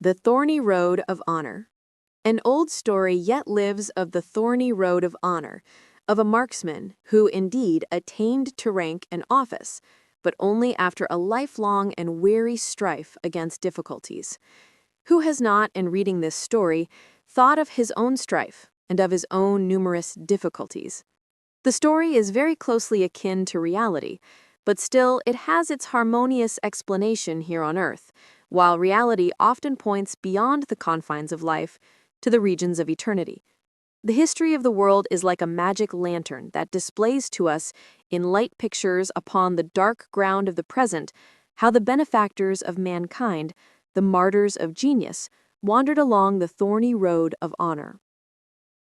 The Thorny Road of Honor. An old story yet lives of the thorny road of honor, of a marksman who indeed attained to rank and office, but only after a lifelong and weary strife against difficulties. Who has not, in reading this story, thought of his own strife and of his own numerous difficulties? The story is very closely akin to reality, but still it has its harmonious explanation here on earth, while reality often points beyond the confines of life to the regions of eternity. The history of the world is like a magic lantern that displays to us in light pictures upon the dark ground of the present how the benefactors of mankind, the martyrs of genius, wandered along the thorny road of honor.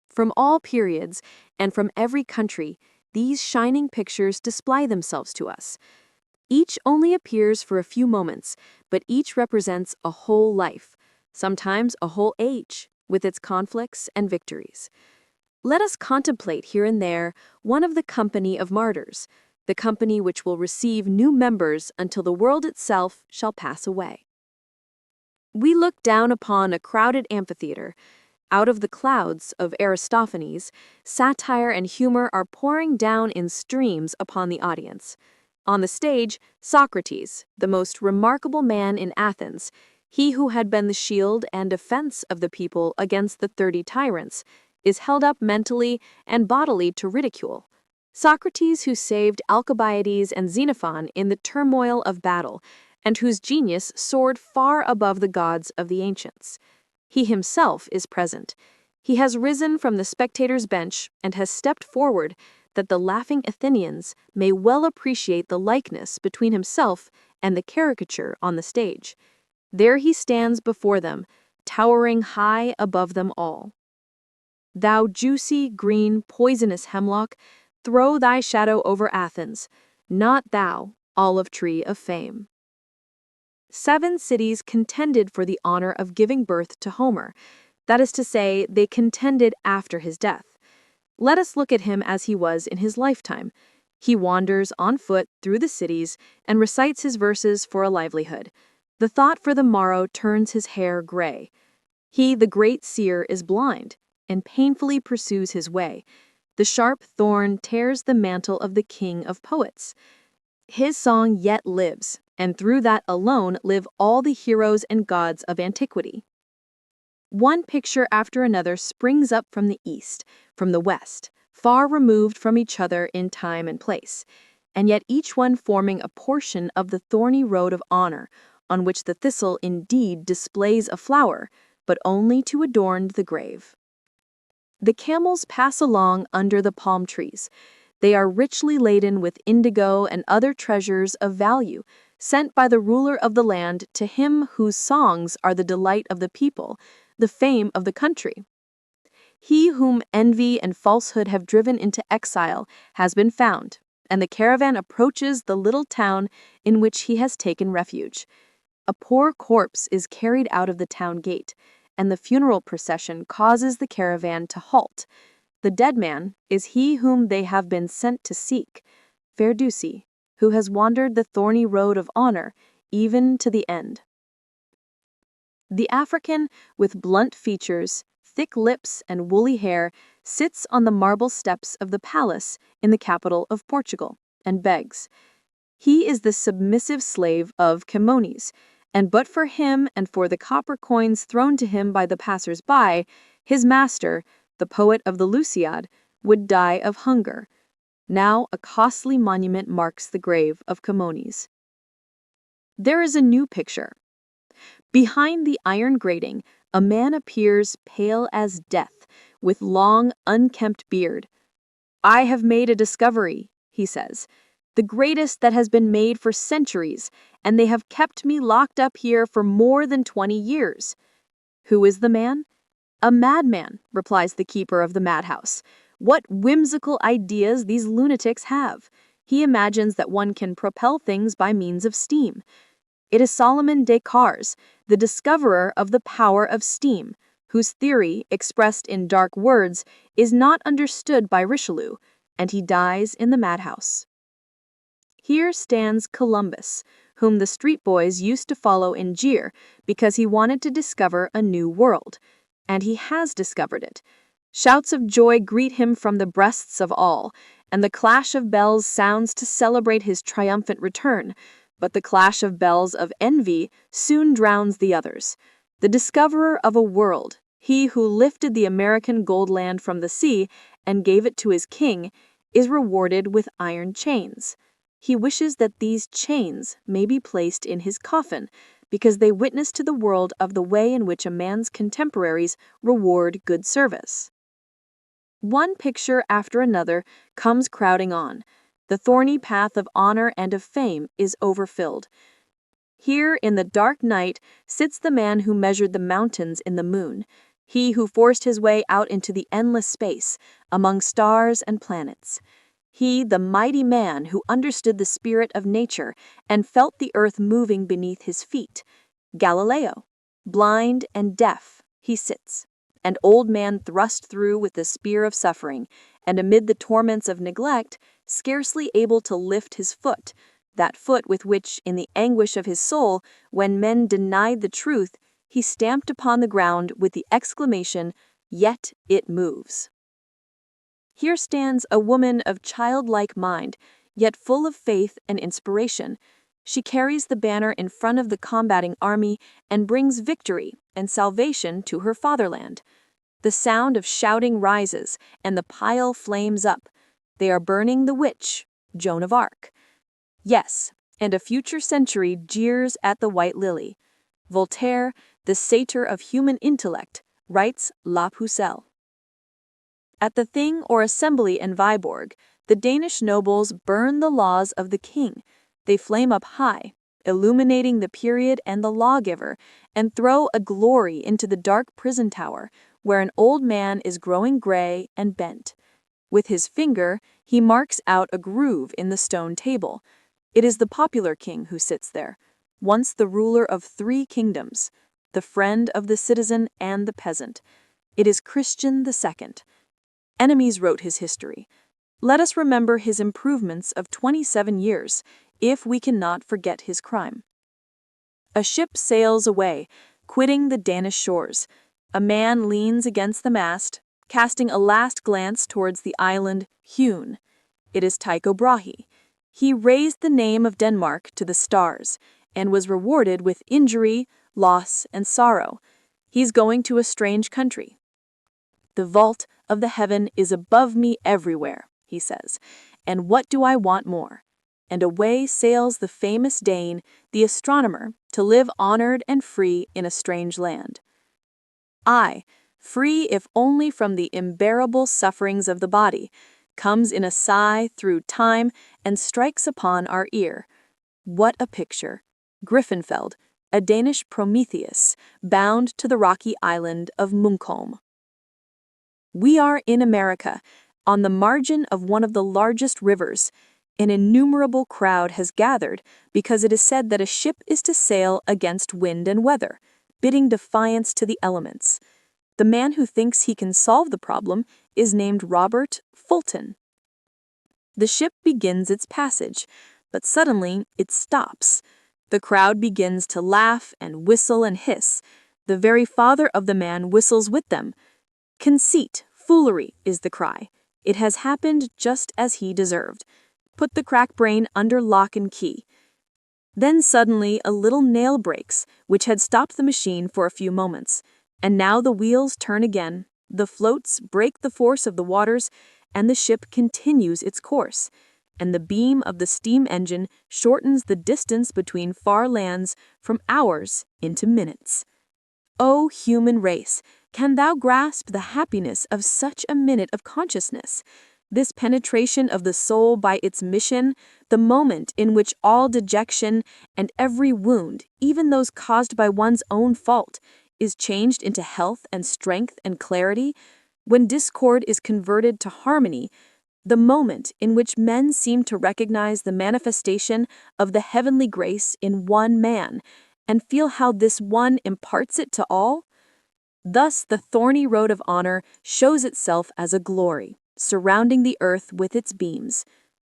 From all periods and from every country, these shining pictures display themselves to us. Each only appears for a few moments, but each represents a whole life, sometimes a whole age, with its conflicts and victories. Let us contemplate here and there one of the company of martyrs, the company which will receive new members until the world itself shall pass away. We look down upon a crowded amphitheater. Out of the clouds of Aristophanes, satire and humor are pouring down in streams upon the audience. On the stage, Socrates, the most remarkable man in Athens, he who had been the shield and defense of the people against the 30 tyrants, is held up mentally and bodily to ridicule. Socrates, who saved Alcibiades and Xenophon in the turmoil of battle, and whose genius soared far above the gods of the ancients. He himself is present. He has risen from the spectators' bench and has stepped forward that the laughing Athenians may well appreciate the likeness between himself and the caricature on the stage. There he stands before them, towering high above them all. Thou juicy, green, poisonous hemlock, throw thy shadow over Athens, not thou, olive tree of fame. 7 cities contended for the honor of giving birth to Homer. That is to say, they contended after his death. Let us look at him as he was in his lifetime. He wanders on foot through the cities and recites his verses for a livelihood. The thought for the morrow turns his hair gray. He, the great seer, is blind and painfully pursues his way. The sharp thorn tears the mantle of the king of poets. His song yet lives, and through that alone live all the heroes and gods of antiquity. One picture after another springs up from the east, from the west, far removed from each other in time and place, and yet each one forming a portion of the thorny road of honor, on which the thistle indeed displays a flower, but only to adorn the grave. The camels pass along under the palm trees. They are richly laden with indigo and other treasures of value, sent by the ruler of the land to him whose songs are the delight of the people, the fame of the country. He whom envy and falsehood have driven into exile has been found, and the caravan approaches the little town in which he has taken refuge. A poor corpse is carried out of the town gate, and the funeral procession causes the caravan to halt. The dead man is he whom they have been sent to seek, Ferdusi, who has wandered the thorny road of honor even to the end. The African, with blunt features, thick lips, and woolly hair, sits on the marble steps of the palace in the capital of Portugal and begs. He is the submissive slave of Camones, and but for him and for the copper coins thrown to him by the passers-by, his master, the poet of the Lusiad, would die of hunger. Now a costly monument marks the grave of Camones. There is a new picture. Behind the iron grating, a man appears pale as death, with long, unkempt beard. "I have made a discovery," he says, "the greatest that has been made for centuries, and they have kept me locked up here for more than 20 years. Who is the man? A madman, replies the keeper of the madhouse. What whimsical ideas these lunatics have! He imagines that one can propel things by means of steam. It is Solomon Descartes, the discoverer of the power of steam, whose theory, expressed in dark words, is not understood by Richelieu, and he dies in the madhouse. Here stands Columbus, whom the street boys used to follow and jeer because he wanted to discover a new world. And he has discovered it. Shouts of joy greet him from the breasts of all, and the clash of bells sounds to celebrate his triumphant return, but the clash of bells of envy soon drowns the others. The discoverer of a world, he who lifted the American gold land from the sea and gave it to his king, is rewarded with iron chains. He wishes that these chains may be placed in his coffin, because they witness to the world of the way in which a man's contemporaries reward good service. One picture after another comes crowding on. The thorny path of honor and of fame is overfilled. Here in the dark night sits the man who measured the mountains in the moon, he who forced his way out into the endless space, among stars and planets. He, the mighty man who understood the spirit of nature and felt the earth moving beneath his feet. Galileo. Blind and deaf, he sits, an old man thrust through with the spear of suffering, and amid the torments of neglect, scarcely able to lift his foot, that foot with which, in the anguish of his soul, when men denied the truth, he stamped upon the ground with the exclamation, "Yet it moves." Here stands a woman of childlike mind, yet full of faith and inspiration. She carries the banner in front of the combating army and brings victory and salvation to her fatherland. The sound of shouting rises, and the pile flames up. They are burning the witch, Joan of Arc. Yes, and a future century jeers at the white lily. Voltaire, the satyr of human intellect, writes La Pucelle. At the Thing or Assembly in Viborg, the Danish nobles burn the laws of the king. They flame up high, illuminating the period and the lawgiver, and throw a glory into the dark prison tower, where an old man is growing gray and bent. With his finger, he marks out a groove in the stone table. It is the popular king who sits there, once the ruler of 3 kingdoms, the friend of the citizen and the peasant. It is Christian II. Enemies wrote his history. Let us remember his improvements of 27 years, if we cannot forget his crime. A ship sails away, quitting the Danish shores. A man leans against the mast, casting a last glance towards the island Hune. It is Tycho Brahe. He raised the name of Denmark to the stars, and was rewarded with injury, loss, and sorrow. He's going to a strange country. The vault of the heaven is above me everywhere, he says, and what do I want more? And away sails the famous Dane, the astronomer, to live honored and free in a strange land. I, free if only from the unbearable sufferings of the body, comes in a sigh through time and strikes upon our ear. What a picture! Griffenfeld, a Danish Prometheus, bound to the rocky island of Munkholm. We are in America, on the margin of one of the largest rivers. An innumerable crowd has gathered because it is said that a ship is to sail against wind and weather, bidding defiance to the elements. The man who thinks he can solve the problem is named Robert Fulton. The ship begins its passage, but suddenly it stops. The crowd begins to laugh and whistle and hiss. The very father of the man whistles with them. Conceit, foolery, is the cry. It has happened just as he deserved. Put the crack brain under lock and key. Then suddenly a little nail breaks, which had stopped the machine for a few moments. And now the wheels turn again, the floats break the force of the waters, and the ship continues its course. And the beam of the steam engine shortens the distance between far lands from hours into minutes. O human race, can thou grasp the happiness of such a minute of consciousness? This penetration of the soul by its mission, the moment in which all dejection and every wound, even those caused by one's own fault, is changed into health and strength and clarity, when discord is converted to harmony, the moment in which men seem to recognize the manifestation of the heavenly grace in one man, and feel how this one imparts it to all? Thus the thorny road of honor shows itself as a glory, surrounding the earth with its beams.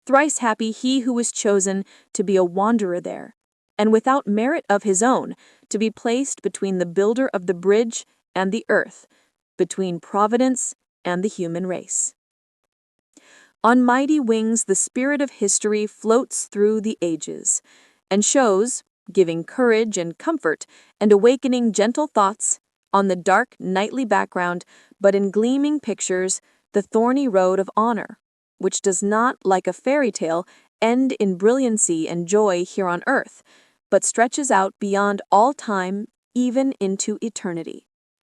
Thrice happy he who was chosen to be a wanderer there, and without merit of his own, to be placed between the builder of the bridge and the earth, between providence and the human race. On mighty wings the spirit of history floats through the ages, and shows, giving courage and comfort and awakening gentle thoughts, on the dark nightly background, but in gleaming pictures, the thorny road of honor, which does not, like a fairy tale, end in brilliancy and joy here on earth, but stretches out beyond all time, even into eternity.